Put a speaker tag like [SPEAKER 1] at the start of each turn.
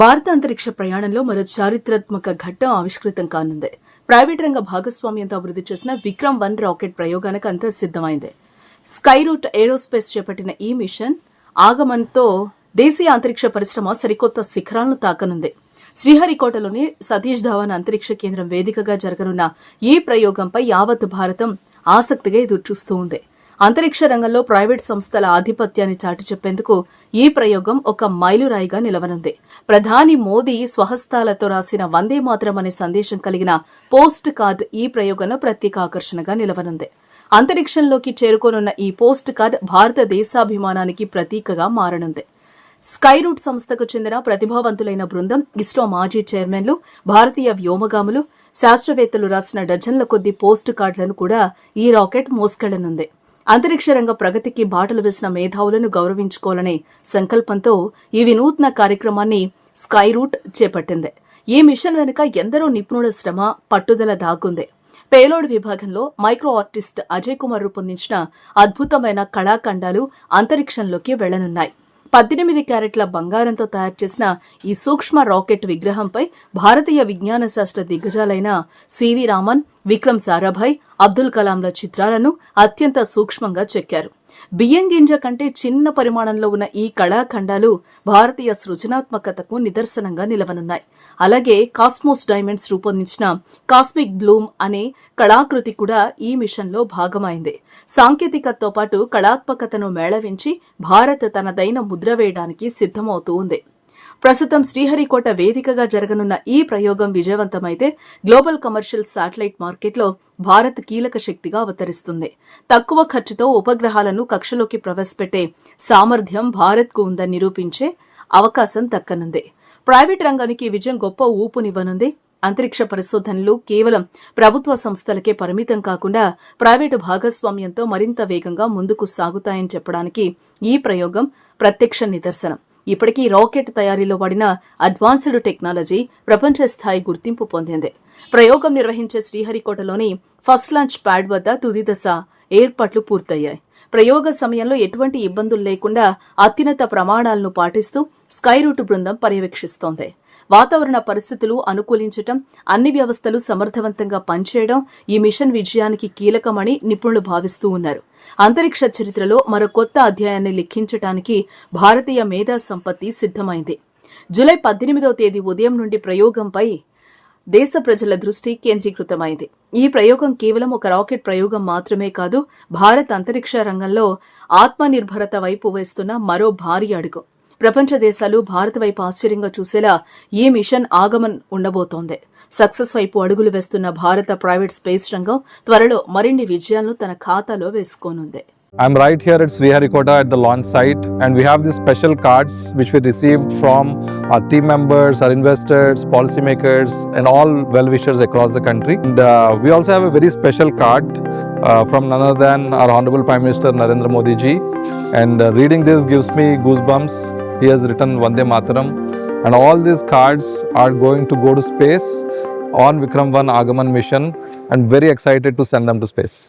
[SPEAKER 1] భారత అంతరిక్ష ప్రయాణంలో మరో చారిత్రాత్మక ఘట్టం ఆవిష్కృతం కానుంది. ప్రైవేట్ రంగ భాగస్వామ్యంతో అభివృద్ది చేసిన విక్రమ్-1 రాకెట్ ప్రయోగానికి అంతా సిద్దమైంది. స్కైరూట్ ఏరోస్పేస్ చేపట్టిన ఈ మిషన్ ఆగమన్తో దేశీయ అంతరిక్ష పరిశ్రమ సరికొత్త శిఖరాలను తాకనుంది. శ్రీహరికోటలోని సతీష్ ధావన్ అంతరిక్ష కేంద్రం వేదికగా జరగనున్న ఈ ప్రయోగంపై యావత్ భారతం ఆసక్తిగా ఎదురుచూస్తూ ఉంది. అంతరిక్ష రంగంలో ప్రైవేట్ సంస్థల ఆధిపత్యాన్ని చాటి చెప్పేందుకు ఈ ప్రయోగం ఒక మైలురాయిగా నిలవనుంది. ప్రధాని మోదీ స్వహస్తాలతో రాసిన వందే మాతరం అనే సందేశం కలిగిన పోస్ట్ కార్డ్ ఈ ప్రయోగంలో ప్రత్యేక ఆకర్షణగా నిలవనుంది. అంతరిక్షంలోకి చేరుకోనున్న ఈ పోస్ట్ కార్డ్ భారత దేశాభిమానానికి ప్రతీకగా మారనుంది. స్కైరూట్ సంస్థకు చెందిన ప్రతిభావంతులైన బృందం, ఇస్రో మాజీ చైర్మన్లు, భారతీయ వ్యోమగాములు, శాస్త్రవేత్తలు రాసిన డజన్ల కొద్ది పోస్ట్ కార్డులను కూడా ఈ రాకెట్ మోసుకెళ్లనుంది. అంతరిక్ష రంగ ప్రగతికి బాటలు వేసిన మేధావులను గౌరవించుకోవాలనే సంకల్పంతో ఈ వినూత్న కార్యక్రమాన్ని స్కైరూట్ చేపట్టింది. ఈ మిషన్ వెనుక ఎందరో నిపుణుల శ్రమ, పట్టుదల దాగుంది. పేలోడ్ విభాగంలో మైక్రో ఆర్టిస్ట్ అజయ్ కుమార్ రూపొందించిన అద్భుతమైన కళాఖండాలు అంతరిక్షంలోకి వెళ్లనున్నాయి. 18 క్యారెట్ల బంగారంతో తయారు చేసిన ఈ సూక్ష్మ రాకెట్ విగ్రహంపై భారతీయ విజ్ఞాన శాస్త్ర దిగ్గజాలైన సివి రామన్, విక్రమ్ సారాభాయ్, అబ్దుల్ కలాంల చిత్రాలను అత్యంత సూక్ష్మంగా చెక్కారు. బియ్యం గింజ కంటే చిన్న పరిమాణంలో ఉన్న ఈ కళాఖండాలు భారతీయ సృజనాత్మకతకు నిదర్శనంగా నిలవనున్నాయి. అలాగే కాస్మోస్ డైమండ్స్ రూపొందించిన కాస్మిక్ బ్లూమ్ అనే కళాకృతి కూడా ఈ మిషన్లో భాగమైంది. సాంకేతికతతో పాటు కళాత్మకతను మేళవించి భారత్ తనదైన ముద్ర వేయడానికి సిద్దమవుతూ ఉంది. ప్రస్తుతం శ్రీహరికోట వేదికగా జరగనున్న ఈ ప్రయోగం విజయవంతమైతే గ్లోబల్ కమర్షియల్ శాటిలైట్ మార్కెట్లో భారత్ కీలక శక్తిగా అవతరిస్తుంది. తక్కువ ఖర్చుతో ఉపగ్రహాలను కక్షలోకి ప్రవేశపెట్టే సామర్థ్యం భారత్కు ఉందని నిరూపించే అవకాశం దక్కనుంది. ప్రైవేట్ రంగానికి విజయం గొప్ప ఊపునివ్వనుంది. అంతరిక్ష పరిశోధనలు కేవలం ప్రభుత్వ సంస్థలకే పరిమితం కాకుండా ప్రైవేటు భాగస్వామ్యంతో మరింత వేగంగా ముందుకు సాగుతాయని చెప్పడానికి ఈ ప్రయోగం ప్రత్యక్ష నిదర్శనం. ఇప్పటికీ రాకెట్ తయారీలో వాడిన అడ్వాన్స్డ్ టెక్నాలజీ ప్రపంచ స్థాయి గుర్తింపు పొందింది. ప్రయోగం నిర్వహించే శ్రీహరికోటలోని ఫస్ట్ లాంచ్ ప్యాడ్ వద్ద తుది దశ ఏర్పాట్లు పూర్తయ్యాయి. ప్రయోగ సమయంలో ఎటువంటి ఇబ్బందులు లేకుండా అత్యున్నత ప్రమాణాలను పాటిస్తూ స్కైరూట్ బృందం పర్యవేక్షిస్తోంది. వాతావరణ పరిస్థితులు అనుకూలించడం, అన్ని వ్యవస్థలు సమర్థవంతంగా పనిచేయడం ఈ మిషన్ విజయానికి కీలకమని నిపుణులు భావిస్తూ ఉన్నారు. అంతరిక్ష చరిత్రలో మరో కొత్త అధ్యాయాన్ని లిఖించడానికి భారతీయ మేధా సంపత్తి సిద్దమైంది. జూలై 18వ తేదీ ఉదయం నుండి ప్రయోగంపై దేశ ప్రజల దృష్టి కేంద్రీకృతమైంది. ఈ ప్రయోగం కేవలం ఒక రాకెట్ ప్రయోగం మాత్రమే కాదు, భారత్ అంతరిక్ష రంగంలో ఆత్మనిర్భరత వైపు వేస్తున్న మరో భారీ అడుగు. ప్రపంచ దేశాలు భారత్ వైపు ఆశ్చర్యంగా చూసేలా ఈ మిషన్ ఆగమన్ ఉండబోతోంది. సక్సెస్ వైపు అడుగులు వేస్తున్న భారత ప్రైవేట్ స్పేస్ రంగం త్వరలో మరిన్ని విజయాలను తన ఖాతాలో వేసుకోనుంది.
[SPEAKER 2] I'm right here at Sriharikota at the launch site, and we have these special cards which we received from our team members, our investors, policymakers, and all well-wishers across the country. And we also have a very special card from none other than our Honorable Prime Minister Narendra Modi ji. And reading this gives me goosebumps. He has written Vande Mataram, and all these cards are going to go to space on Vikram-1 Agaman mission, and very excited to send them to space.